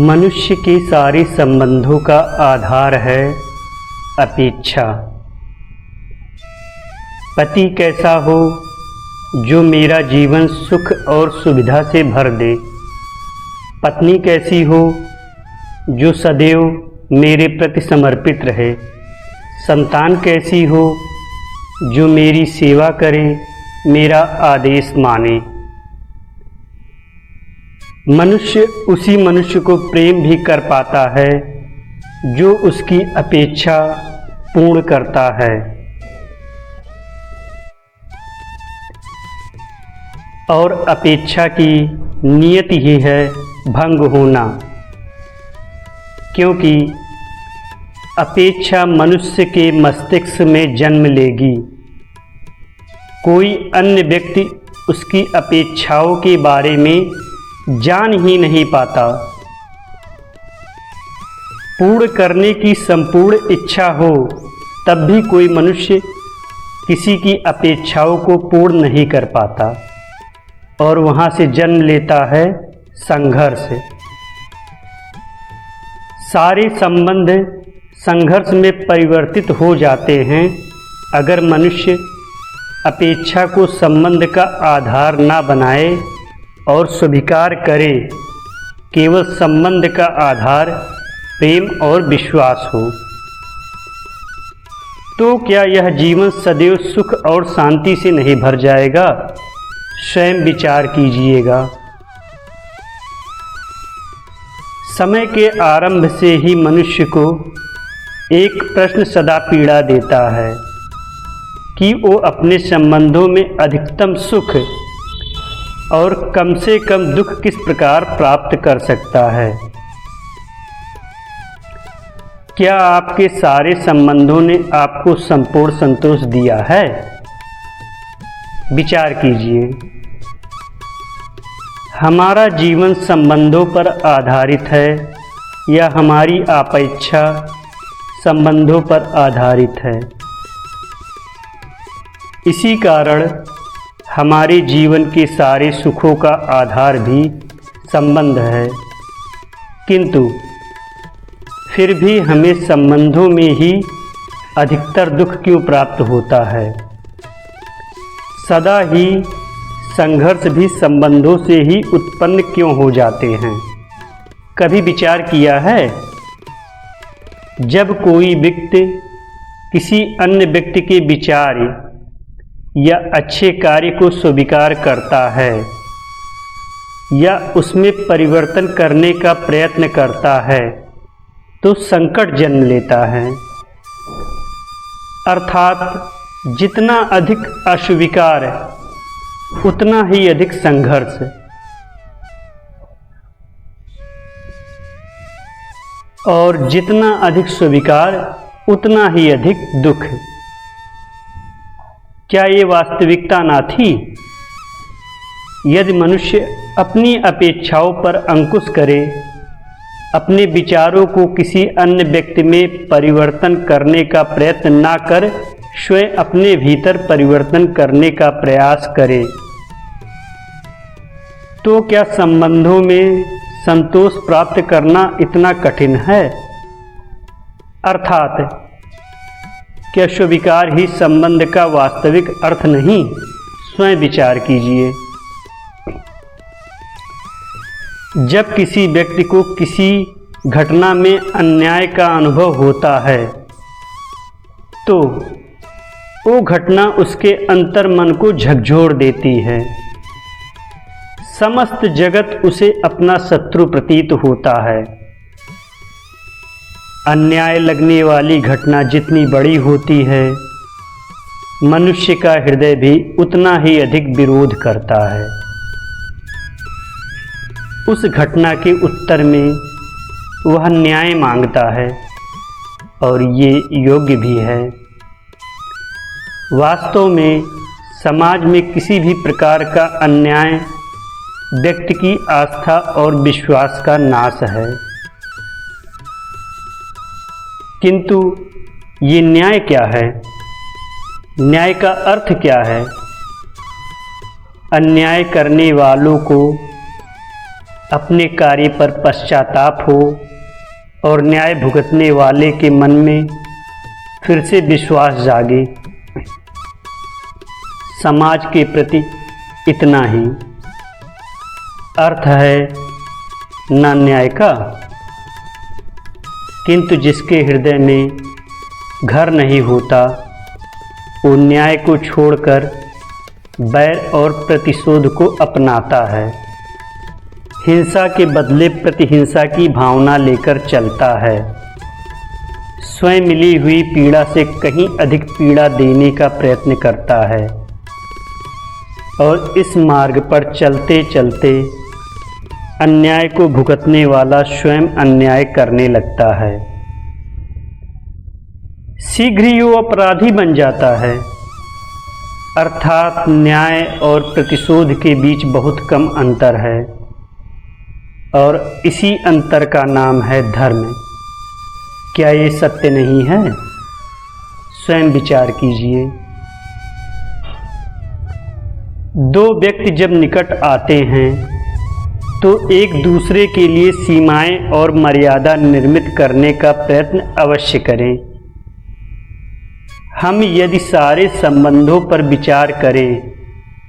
मनुष्य के सारे संबंधों का आधार है अपेक्षा। पति कैसा हो जो मेरा जीवन सुख और सुविधा से भर दे। पत्नी कैसी हो जो सदैव मेरे प्रति समर्पित रहे। संतान कैसी हो जो मेरी सेवा करे, मेरा आदेश माने। मनुष्य उसी मनुष्य को प्रेम भी कर पाता है जो उसकी अपेक्षा पूर्ण करता है। और अपेक्षा की नियति ही है भंग होना, क्योंकि अपेक्षा मनुष्य के मस्तिष्क में जन्म लेगी। कोई अन्य व्यक्ति उसकी अपेक्षाओं के बारे में जान ही नहीं पाता। पूर्ण करने की संपूर्ण इच्छा हो तब भी कोई मनुष्य किसी की अपेक्षाओं को पूर्ण नहीं कर पाता, और वहाँ से जन्म लेता है संघर्ष। सारे संबंध संघर्ष में परिवर्तित हो जाते हैं अगर मनुष्य अपेक्षा को संबंध का आधार ना बनाए और स्वीकार करे केवल संबंध का आधार प्रेम और विश्वास हो। तो क्या यह जीवन सदैव सुख और शांति से नहीं भर जाएगा? स्वयं विचार कीजिएगा। समय के आरंभ से ही मनुष्य को एक प्रश्न सदा पीड़ा देता है कि वो अपने संबंधों में अधिकतम सुख और कम से कम दुख किस प्रकार प्राप्त कर सकता है। क्या आपके सारे संबंधों ने आपको संपूर्ण संतोष दिया है? विचार कीजिए। हमारा जीवन संबंधों पर आधारित है या हमारी अपेक्षा संबंधों पर आधारित है? इसी कारण हमारे जीवन के सारे सुखों का आधार भी संबंध है, किंतु फिर भी हमें संबंधों में ही अधिकतर दुख क्यों प्राप्त होता है? सदा ही संघर्ष भी संबंधों से ही उत्पन्न क्यों हो जाते हैं? कभी विचार किया है? जब कोई व्यक्ति किसी अन्य व्यक्ति के विचार या अच्छे कार्य को स्वीकार करता है या उसमें परिवर्तन करने का प्रयत्न करता है तो संकट जन्म लेता है। अर्थात जितना अधिक अस्वीकार उतना ही अधिक संघर्ष। और जितना अधिक स्वीकार उतना ही अधिक दुख। क्या ये वास्तविकता ना थी? यदि मनुष्य अपनी अपेक्षाओं पर अंकुश करे, अपने विचारों को किसी अन्य व्यक्ति में परिवर्तन करने का प्रयत्न ना कर स्वयं अपने भीतर परिवर्तन करने का प्रयास करे, तो क्या संबंधों में संतोष प्राप्त करना इतना कठिन है? अर्थात क्या स्वीकार ही संबंध का वास्तविक अर्थ नहीं? स्वयं विचार कीजिए। जब किसी व्यक्ति को किसी घटना में अन्याय का अनुभव होता है तो वो घटना उसके अंतर्मन को झकझोर देती है। समस्त जगत उसे अपना शत्रु प्रतीत होता है। अन्याय लगने वाली घटना जितनी बड़ी होती है, मनुष्य का हृदय भी उतना ही अधिक विरोध करता है। उस घटना के उत्तर में वह न्याय मांगता है और ये योग्य भी है। वास्तव में समाज में किसी भी प्रकार का अन्याय व्यक्ति की आस्था और विश्वास का नाश है। किंतु ये न्याय क्या है? न्याय का अर्थ क्या है? अन्याय करने वालों को अपने कार्य पर पश्चाताप हो और न्याय भुगतने वाले के मन में फिर से विश्वास जागे। समाज के प्रति इतना ही अर्थ है न न्याय का, किंतु जिसके हृदय में घर नहीं होता वो न्याय को छोड़कर बैर और प्रतिशोध को अपनाता है। हिंसा के बदले प्रतिहिंसा की भावना लेकर चलता है। स्वयं मिली हुई पीड़ा से कहीं अधिक पीड़ा देने का प्रयत्न करता है और इस मार्ग पर चलते चलते अन्याय को भुगतने वाला स्वयं अन्याय करने लगता है। शीघ्र ही वो अपराधी बन जाता है। अर्थात न्याय और प्रतिशोध के बीच बहुत कम अंतर है और इसी अंतर का नाम है धर्म। क्या ये सत्य नहीं है? स्वयं विचार कीजिए। दो व्यक्ति जब निकट आते हैं तो एक दूसरे के लिए सीमाएं और मर्यादा निर्मित करने का प्रयत्न अवश्य करें। हम यदि सारे संबंधों पर विचार करें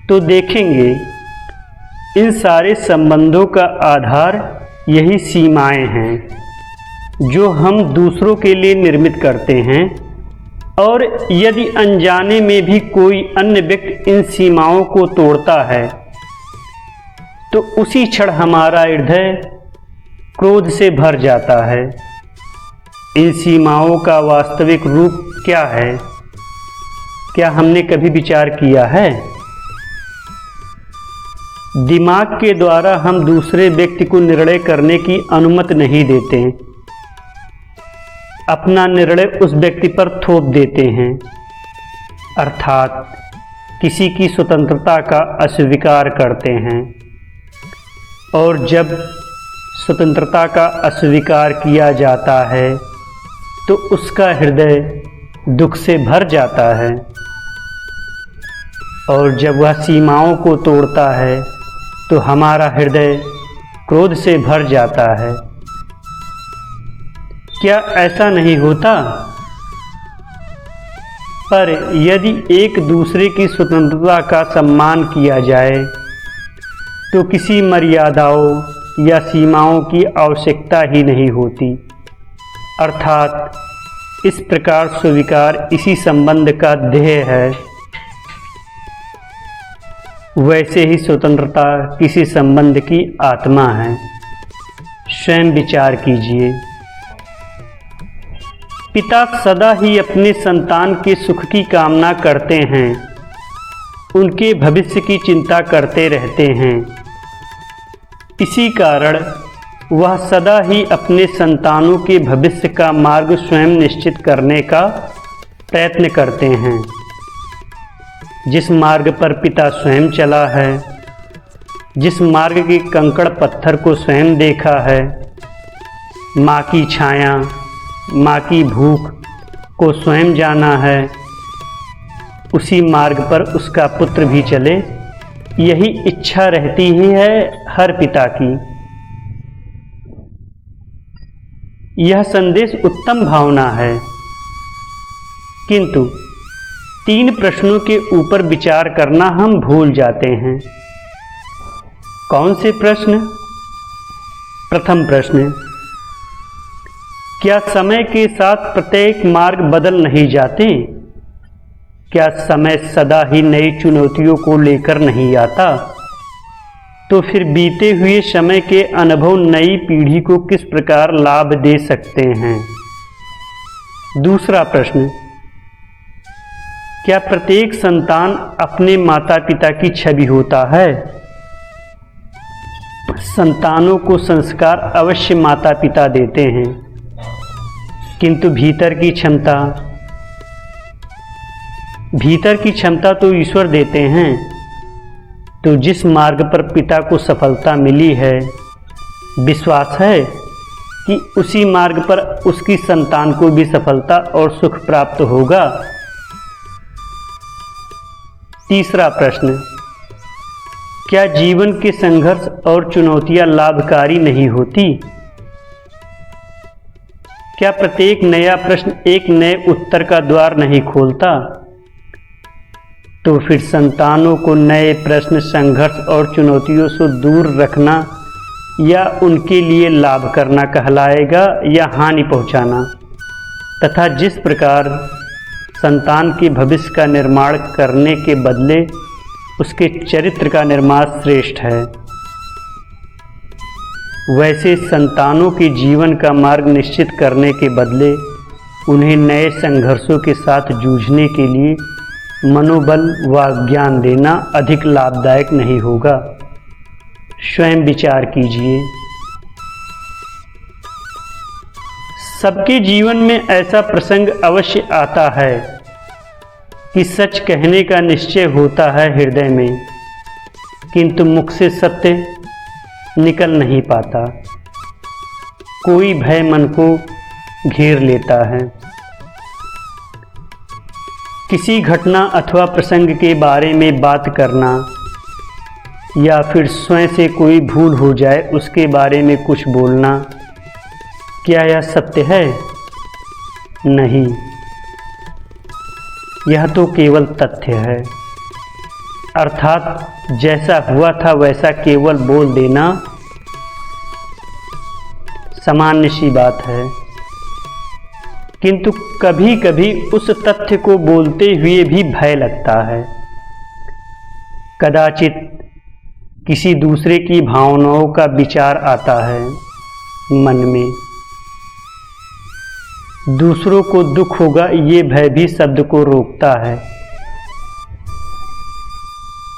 तो देखेंगे इन सारे संबंधों का आधार यही सीमाएं हैं जो हम दूसरों के लिए निर्मित करते हैं, और यदि अनजाने में भी कोई अन्य व्यक्ति इन सीमाओं को तोड़ता है तो उसी क्षण हमारा हृदय क्रोध से भर जाता है। इन सीमाओं का वास्तविक रूप क्या है? क्या हमने कभी विचार किया है? दिमाग के द्वारा हम दूसरे व्यक्ति को निर्णय करने की अनुमति नहीं देते, अपना निर्णय उस व्यक्ति पर थोप देते हैं, अर्थात किसी की स्वतंत्रता का अस्वीकार करते हैं। और जब स्वतंत्रता का अस्वीकार किया जाता है तो उसका हृदय दुख से भर जाता है, और जब वह सीमाओं को तोड़ता है तो हमारा हृदय क्रोध से भर जाता है। क्या ऐसा नहीं होता? पर यदि एक दूसरे की स्वतंत्रता का सम्मान किया जाए तो किसी मर्यादाओं या सीमाओं की आवश्यकता ही नहीं होती। अर्थात इस प्रकार स्वीकार इसी संबंध का ध्येय है। वैसे ही स्वतंत्रता किसी संबंध की आत्मा है। स्वयं विचार कीजिए। पिता सदा ही अपने संतान के सुख की कामना करते हैं, उनके भविष्य की चिंता करते रहते हैं। इसी कारण वह सदा ही अपने संतानों के भविष्य का मार्ग स्वयं निश्चित करने का प्रयत्न करते हैं। जिस मार्ग पर पिता स्वयं चला है, जिस मार्ग के कंकड़ पत्थर को स्वयं देखा है, माँ की छाया, माँ की भूख को स्वयं जाना है, उसी मार्ग पर उसका पुत्र भी चले, यही इच्छा रहती ही है हर पिता की। यह संदेश उत्तम भावना है, किंतु 3 प्रश्नों के ऊपर विचार करना हम भूल जाते हैं। कौन से प्रश्न? प्रथम प्रश्न, क्या समय के साथ प्रत्येक मार्ग बदल नहीं जाते? क्या समय सदा ही नई चुनौतियों को लेकर नहीं आता? तो फिर बीते हुए समय के अनुभव नई पीढ़ी को किस प्रकार लाभ दे सकते हैं? दूसरा प्रश्न, क्या प्रत्येक संतान अपने माता पिता की छवि होता है? संतानों को संस्कार अवश्य माता पिता देते हैं, किंतु भीतर की क्षमता तो ईश्वर देते हैं। तो जिस मार्ग पर पिता को सफलता मिली है, विश्वास है कि उसी मार्ग पर उसकी संतान को भी सफलता और सुख प्राप्त होगा। तीसरा प्रश्न, क्या जीवन के संघर्ष और चुनौतियां लाभकारी नहीं होती? क्या प्रत्येक नया प्रश्न एक नए उत्तर का द्वार नहीं खोलता? तो फिर संतानों को नए प्रश्न, संघर्ष और चुनौतियों से दूर रखना या उनके लिए लाभ करना कहलाएगा या हानि पहुंचाना? तथा जिस प्रकार संतान के भविष्य का निर्माण करने के बदले उसके चरित्र का निर्माण श्रेष्ठ है, वैसे संतानों के जीवन का मार्ग निश्चित करने के बदले उन्हें नए संघर्षों के साथ जूझने के लिए मनोबल व ज्ञान देना अधिक लाभदायक नहीं होगा? स्वयं विचार कीजिए। सबके जीवन में ऐसा प्रसंग अवश्य आता है कि सच कहने का निश्चय होता है हृदय में, किंतु मुख से सत्य निकल नहीं पाता। कोई भय मन को घेर लेता है। किसी घटना अथवा प्रसंग के बारे में बात करना या फिर स्वयं से कोई भूल हो जाए उसके बारे में कुछ बोलना, क्या यह सत्य है? नहीं, यह तो केवल तथ्य है। अर्थात जैसा हुआ था वैसा केवल बोल देना सामान्य सी बात है, किंतु कभी कभी उस तथ्य को बोलते हुए भी भय लगता है। कदाचित किसी दूसरे की भावनाओं का विचार आता है मन में, दूसरों को दुख होगा ये भय भी शब्द को रोकता है।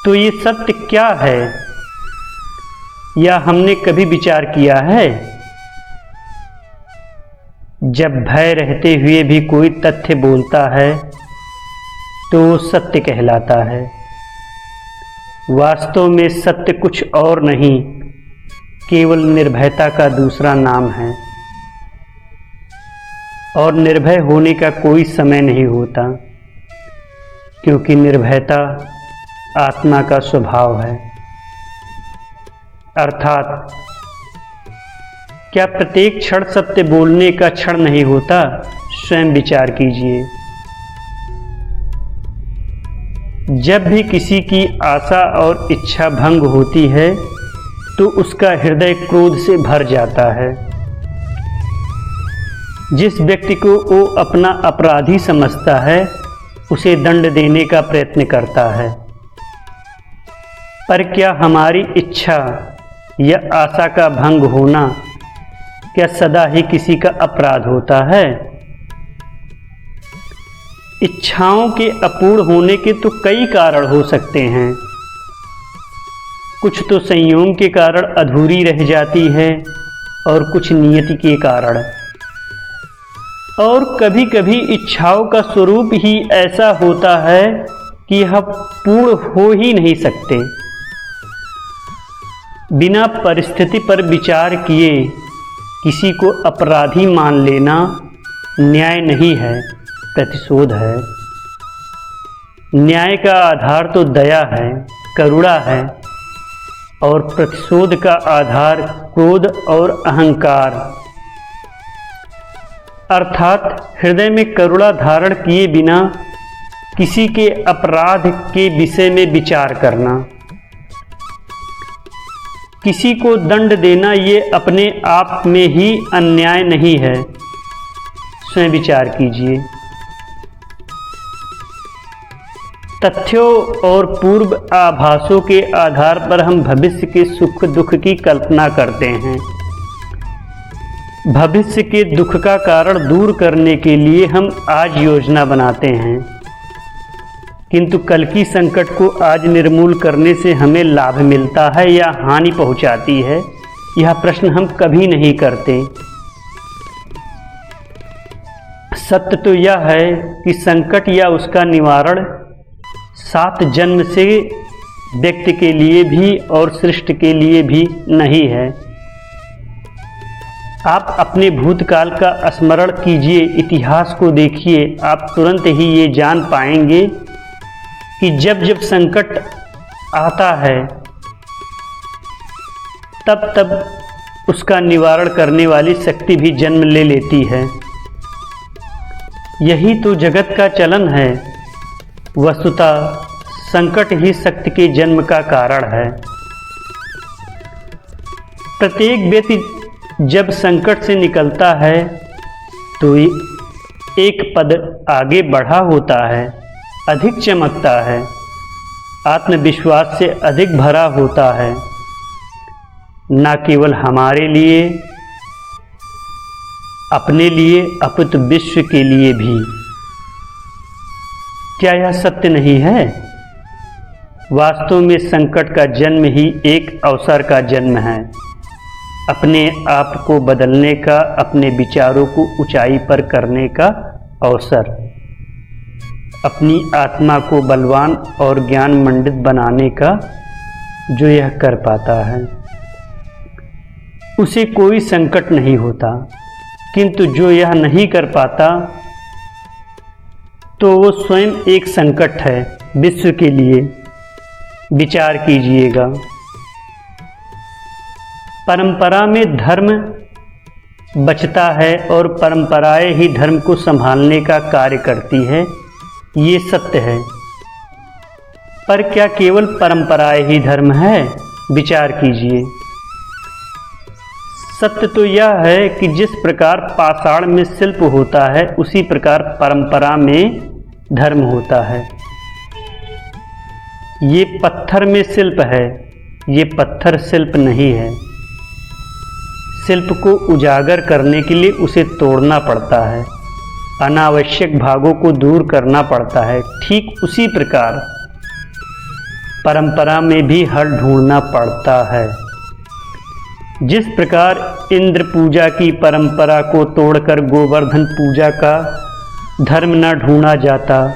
तो ये सत्य क्या है, या हमने कभी विचार किया है? जब भय रहते हुए भी कोई तथ्य बोलता है तो वो सत्य कहलाता है। वास्तव में सत्य कुछ और नहीं, केवल निर्भयता का दूसरा नाम है। और निर्भय होने का कोई समय नहीं होता, क्योंकि निर्भयता आत्मा का स्वभाव है। अर्थात क्या प्रत्येक क्षण सत्य बोलने का क्षण नहीं होता? स्वयं विचार कीजिए। जब भी किसी की आशा और इच्छा भंग होती है तो उसका हृदय क्रोध से भर जाता है। जिस व्यक्ति को वो अपना अपराधी समझता है उसे दंड देने का प्रयत्न करता है। पर क्या हमारी इच्छा या आशा का भंग होना क्या सदा ही किसी का अपराध होता है? इच्छाओं के अपूर्ण होने के तो कई कारण हो सकते हैं। कुछ तो संयोग के कारण अधूरी रह जाती है और कुछ नियति के कारण, और कभी कभी इच्छाओं का स्वरूप ही ऐसा होता है कि यह पूर्ण हो ही नहीं सकते। बिना परिस्थिति पर विचार किए किसी को अपराधी मान लेना न्याय नहीं है, प्रतिशोध है। न्याय का आधार तो दया है, करुणा है, और प्रतिशोध का आधार क्रोध और अहंकार। अर्थात हृदय में करुणा धारण किए बिना किसी के अपराध के विषय में विचार करना, किसी को दंड देना, ये अपने आप में ही अन्याय नहीं है। स्वयं विचार कीजिए। तथ्यों और पूर्व आभासों के आधार पर हम भविष्य के सुख दुख की कल्पना करते हैं। भविष्य के दुख का कारण दूर करने के लिए हम आज योजना बनाते हैं, किंतु कल की संकट को आज निर्मूल करने से हमें लाभ मिलता है या हानि पहुंचाती है, यह प्रश्न हम कभी नहीं करते। सत्य तो यह है कि संकट या उसका निवारण 7 जन्म से व्यक्ति के लिए भी और सृष्टि के लिए भी नहीं है। आप अपने भूतकाल का स्मरण कीजिए, इतिहास को देखिए, आप तुरंत ही ये जान पाएंगे कि जब जब संकट आता है तब तब उसका निवारण करने वाली शक्ति भी जन्म ले लेती है। यही तो जगत का चलन है। वस्तुतः संकट ही शक्ति के जन्म का कारण है। प्रत्येक व्यक्ति जब संकट से निकलता है तो एक पद आगे बढ़ा होता है, अधिक चमकता है, आत्मविश्वास से अधिक भरा होता है, न केवल हमारे लिए, अपने लिए, अपितु विश्व के लिए भी। क्या यह सत्य नहीं है? वास्तव में संकट का जन्म ही एक अवसर का जन्म है, अपने आप को बदलने का, अपने विचारों को ऊंचाई पर करने का अवसर, अपनी आत्मा को बलवान और ज्ञान मंडित बनाने का। जो यह कर पाता है उसे कोई संकट नहीं होता, किंतु जो यह नहीं कर पाता तो वो स्वयं एक संकट है विश्व के लिए। विचार कीजिएगा, परंपरा में धर्म बचता है और परंपराएं ही धर्म को संभालने का कार्य करती है, ये सत्य है। पर क्या केवल परंपराएं ही धर्म है? विचार कीजिए। सत्य तो यह है कि जिस प्रकार पाषाण में शिल्प होता है उसी प्रकार परंपरा में धर्म होता है। ये पत्थर में शिल्प है, ये पत्थर शिल्प नहीं है। शिल्प को उजागर करने के लिए उसे तोड़ना पड़ता है, अनावश्यक भागों को दूर करना पड़ता है। ठीक उसी प्रकार परंपरा में भी हल ढूंढना पड़ता है। जिस प्रकार इंद्र पूजा की परंपरा को तोड़कर गोवर्धन पूजा का धर्म न ढूंढा जाता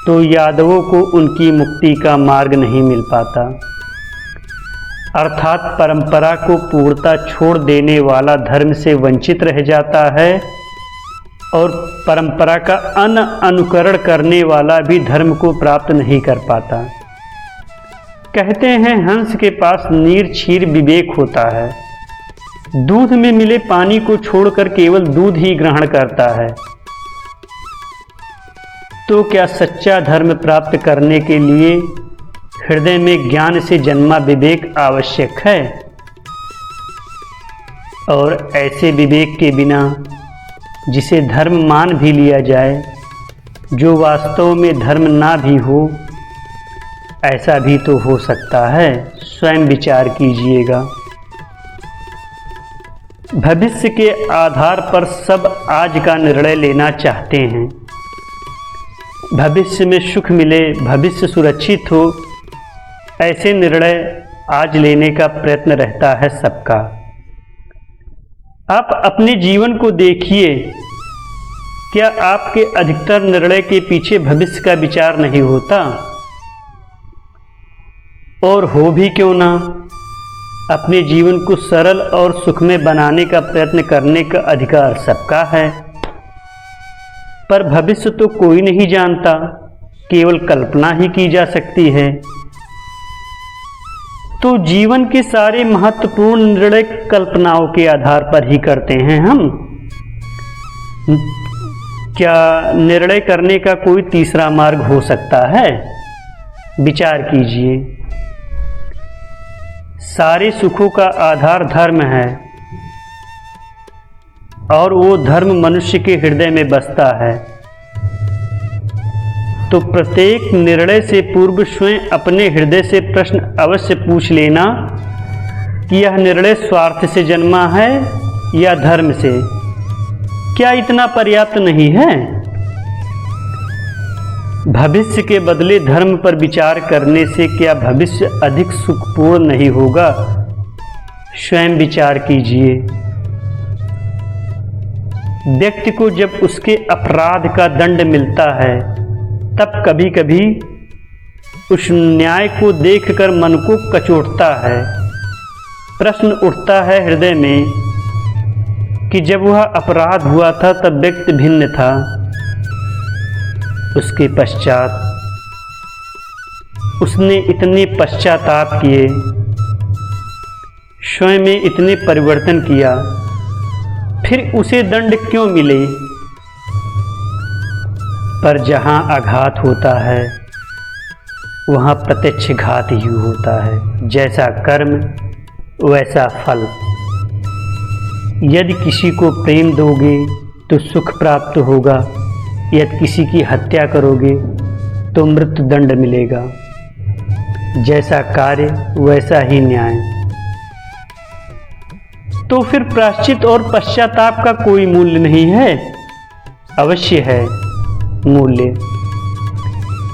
तो यादवों को उनकी मुक्ति का मार्ग नहीं मिल पाता। अर्थात परंपरा को पूर्णता छोड़ देने वाला धर्म से वंचित रह जाता है और परंपरा का अनुकरण करने वाला भी धर्म को प्राप्त नहीं कर पाता। कहते हैं हंस के पास नीर-क्षीर विवेक होता है। दूध में मिले पानी को छोड़कर केवल दूध ही ग्रहण करता है। तो क्या सच्चा धर्म प्राप्त करने के लिए हृदय में ज्ञान से जन्मा विवेक आवश्यक है? और ऐसे विवेक के बिना जिसे धर्म मान भी लिया जाए, जो वास्तव में धर्म ना भी हो, ऐसा भी तो हो सकता है। स्वयं विचार कीजिएगा। भविष्य के आधार पर सब आज का निर्णय लेना चाहते हैं। भविष्य में सुख मिले, भविष्य सुरक्षित हो, ऐसे निर्णय आज लेने का प्रयत्न रहता है सबका। आप अपने जीवन को देखिए, क्या आपके अधिकतर निर्णय के पीछे भविष्य का विचार नहीं होता? और हो भी क्यों ना, अपने जीवन को सरल और सुखमय बनाने का प्रयत्न करने का अधिकार सबका है। पर भविष्य तो कोई नहीं जानता, केवल कल्पना ही की जा सकती है। तो जीवन के सारे महत्वपूर्ण निर्णय कल्पनाओं के आधार पर ही करते हैं हम। क्या निर्णय करने का कोई तीसरा मार्ग हो सकता है? विचार कीजिए। सारे सुखों का आधार धर्म है और वो धर्म मनुष्य के हृदय में बसता है। तो प्रत्येक निर्णय से पूर्व स्वयं अपने हृदय से प्रश्न अवश्य पूछ लेना कि यह निर्णय स्वार्थ से जन्मा है या धर्म से। क्या इतना पर्याप्त नहीं है? भविष्य के बदले धर्म पर विचार करने से क्या भविष्य अधिक सुखपूर्ण नहीं होगा? स्वयं विचार कीजिए। व्यक्ति को जब उसके अपराध का दंड मिलता है तब कभी कभी उस न्याय को देखकर मन को कचोटता है। प्रश्न उठता है हृदय में कि जब वह अपराध हुआ था तब व्यक्ति भिन्न था, उसके पश्चात उसने इतने पश्चाताप किए, स्वयं में इतने परिवर्तन किया, फिर उसे दंड क्यों मिले? पर जहाँ आघात होता है वहाँ प्रत्यक्ष घात ही होता है। जैसा कर्म वैसा फल। यदि किसी को प्रेम दोगे तो सुख प्राप्त होगा, यदि किसी की हत्या करोगे तो मृत्यु दंड मिलेगा। जैसा कार्य वैसा ही न्याय। तो फिर प्रायश्चित और पश्चाताप का कोई मूल्य नहीं है? अवश्य है मूल्य।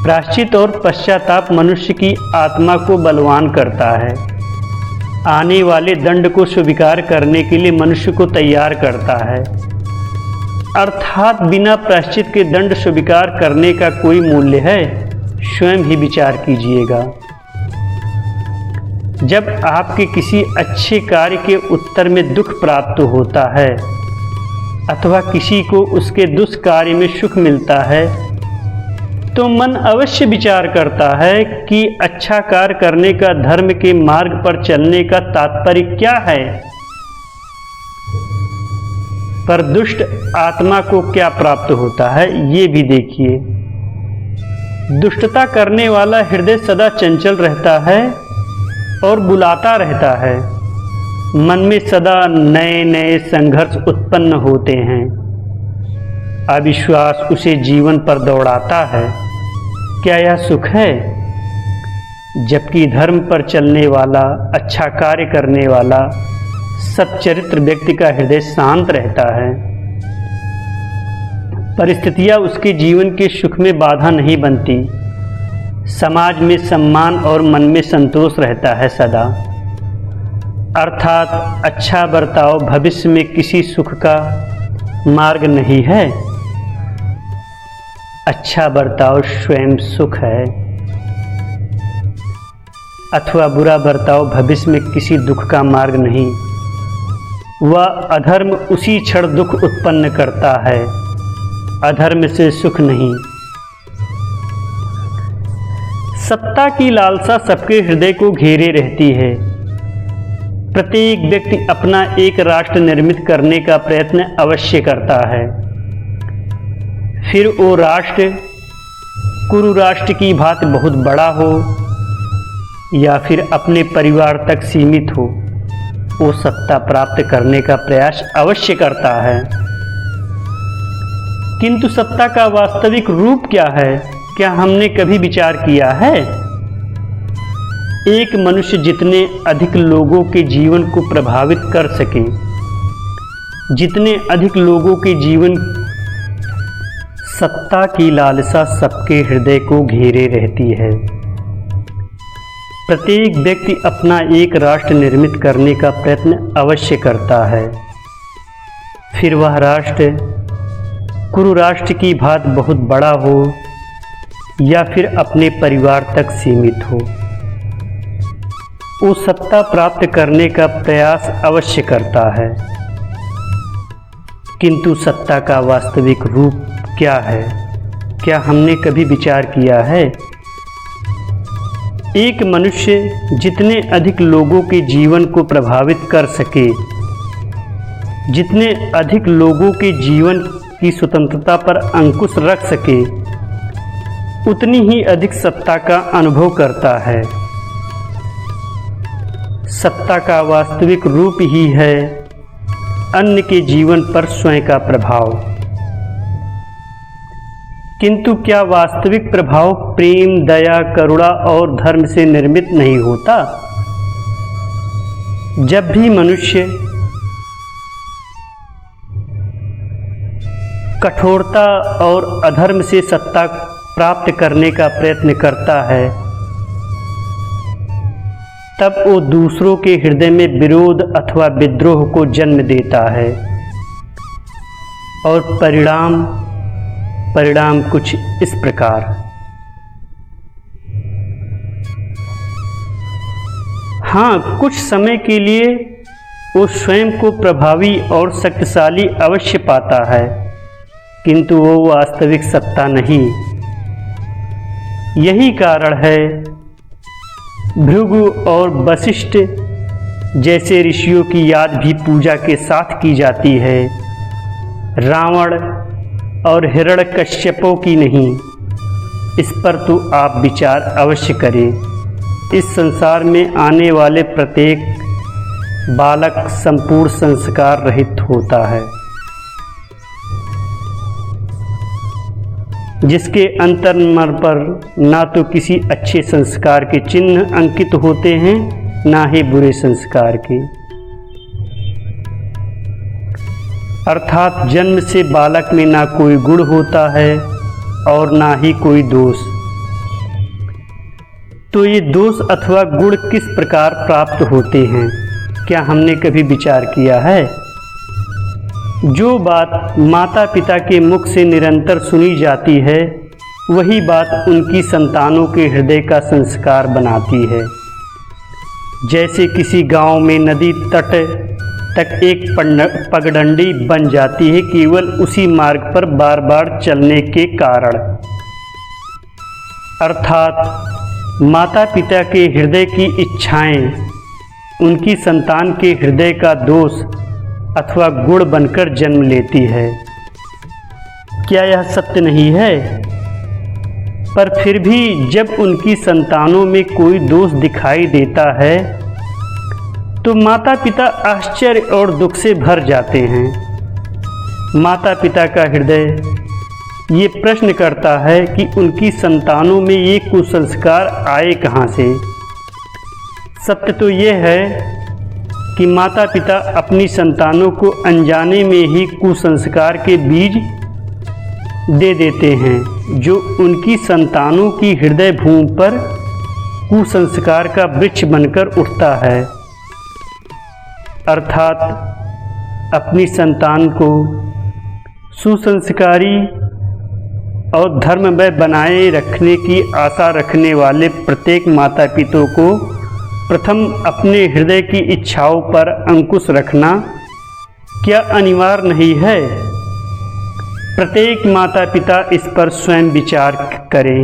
प्रायश्चित और पश्चाताप मनुष्य की आत्मा को बलवान करता है, आने वाले दंड को स्वीकार करने के लिए मनुष्य को तैयार करता है। अर्थात बिना प्रायश्चित के दंड स्वीकार करने का कोई मूल्य है? स्वयं ही विचार कीजिएगा। जब आपके किसी अच्छे कार्य के उत्तर में दुख प्राप्त होता है अथवा किसी को उसके दुष्कार्य में सुख मिलता है, तो मन अवश्य विचार करता है कि अच्छा कार्य करने का, धर्म के मार्ग पर चलने का तात्पर्य क्या है। पर दुष्ट आत्मा को क्या प्राप्त होता है ये भी देखिए। दुष्टता करने वाला हृदय सदा चंचल रहता है और बुलाता रहता है। मन में सदा नए नए संघर्ष उत्पन्न होते हैं। अविश्वास उसे जीवन पर दौड़ाता है। क्या यह सुख है? जबकि धर्म पर चलने वाला, अच्छा कार्य करने वाला, सच्चरित्र व्यक्ति का हृदय शांत रहता है। परिस्थितियां उसके जीवन के सुख में बाधा नहीं बनती। समाज में सम्मान और मन में संतोष रहता है सदा। अर्थात अच्छा बर्ताव भविष्य में किसी सुख का मार्ग नहीं है। अच्छा बर्ताव स्वयं सुख है, अथवा बुरा बर्ताव भविष्य में किसी दुख का मार्ग नहीं। वह अधर्म उसी क्षण दुख उत्पन्न करता है, अधर्म से सुख नहीं। सत्ता की लालसा सबके हृदय को घेरे रहती है। प्रत्येक व्यक्ति अपना एक राष्ट्र निर्मित करने का प्रयत्न अवश्य करता है। फिर वो राष्ट्र कुरु राष्ट्र की भांति बहुत बड़ा हो या फिर अपने परिवार तक सीमित हो, वो सत्ता प्राप्त करने का प्रयास अवश्य करता है। किंतु सत्ता का वास्तविक रूप क्या है, क्या हमने कभी विचार किया है? एक मनुष्य जितने अधिक लोगों के जीवन को प्रभावित कर सके, जितने अधिक लोगों के जीवन, सत्ता की लालसा सबके हृदय को घेरे रहती है। प्रत्येक व्यक्ति अपना एक राष्ट्र निर्मित करने का प्रयत्न अवश्य करता है। फिर वह राष्ट्र कुरु राष्ट्र की भांति बहुत बड़ा हो या फिर अपने परिवार तक सीमित हो, वो सत्ता प्राप्त करने का प्रयास अवश्य करता है। किंतु सत्ता का वास्तविक रूप क्या है, क्या हमने कभी विचार किया है? एक मनुष्य जितने अधिक लोगों के जीवन को प्रभावित कर सके, जितने अधिक लोगों के जीवन की स्वतंत्रता पर अंकुश रख सके, उतनी ही अधिक सत्ता का अनुभव करता है। सत्ता का वास्तविक रूप ही है अन्य के जीवन पर स्वयं का प्रभाव। किंतु क्या वास्तविक प्रभाव प्रेम, दया, करुणा और धर्म से निर्मित नहीं होता? जब भी मनुष्य कठोरता और अधर्म से सत्ता प्राप्त करने का प्रयत्न करता है, तब वो दूसरों के हृदय में विरोध अथवा विद्रोह को जन्म देता है और परिणाम कुछ इस प्रकार। हाँ, कुछ समय के लिए वो स्वयं को प्रभावी और शक्तिशाली अवश्य पाता है, किंतु वो वास्तविक सत्ता नहीं। यही कारण है भृगु और वशिष्ठ जैसे ऋषियों की याद भी पूजा के साथ की जाती है, रावण और हिरण्यकश्यपों की नहीं। इस पर तो आप विचार अवश्य करें। इस संसार में आने वाले प्रत्येक बालक संपूर्ण संस्कार रहित होता है, जिसके अंतर्मन पर ना तो किसी अच्छे संस्कार के चिन्ह अंकित होते हैं, ना ही बुरे संस्कार के। अर्थात जन्म से बालक में ना कोई गुण होता है और ना ही कोई दोष। तो ये दोष अथवा गुण किस प्रकार प्राप्त होते हैं, क्या हमने कभी विचार किया है? जो बात माता पिता के मुख से निरंतर सुनी जाती है, वही बात उनकी संतानों के हृदय का संस्कार बनाती है। जैसे किसी गांव में नदी तट तक एक पगडंडी बन जाती है केवल उसी मार्ग पर बार बार चलने के कारण। अर्थात माता पिता के हृदय की इच्छाएं उनकी संतान के हृदय का दोष अथवा गुण बनकर जन्म लेती है। क्या यह सत्य नहीं है? पर फिर भी जब उनकी संतानों में कोई दोष दिखाई देता है तो माता पिता आश्चर्य और दुख से भर जाते हैं। माता पिता का हृदय ये प्रश्न करता है कि उनकी संतानों में ये कुसंस्कार आए कहाँ से। सत्य तो ये है कि माता पिता अपनी संतानों को अनजाने में ही कुसंस्कार के बीज दे देते हैं, जो उनकी संतानों की हृदय भूमि पर कुसंस्कार का वृक्ष बनकर उठता है। अर्थात अपनी संतान को सुसंस्कारी और धर्ममय बनाए रखने की आशा रखने वाले प्रत्येक माता पिता को प्रथम अपने हृदय की इच्छाओं पर अंकुश रखना क्या अनिवार्य नहीं है? प्रत्येक माता पिता इस पर स्वयं विचार करें।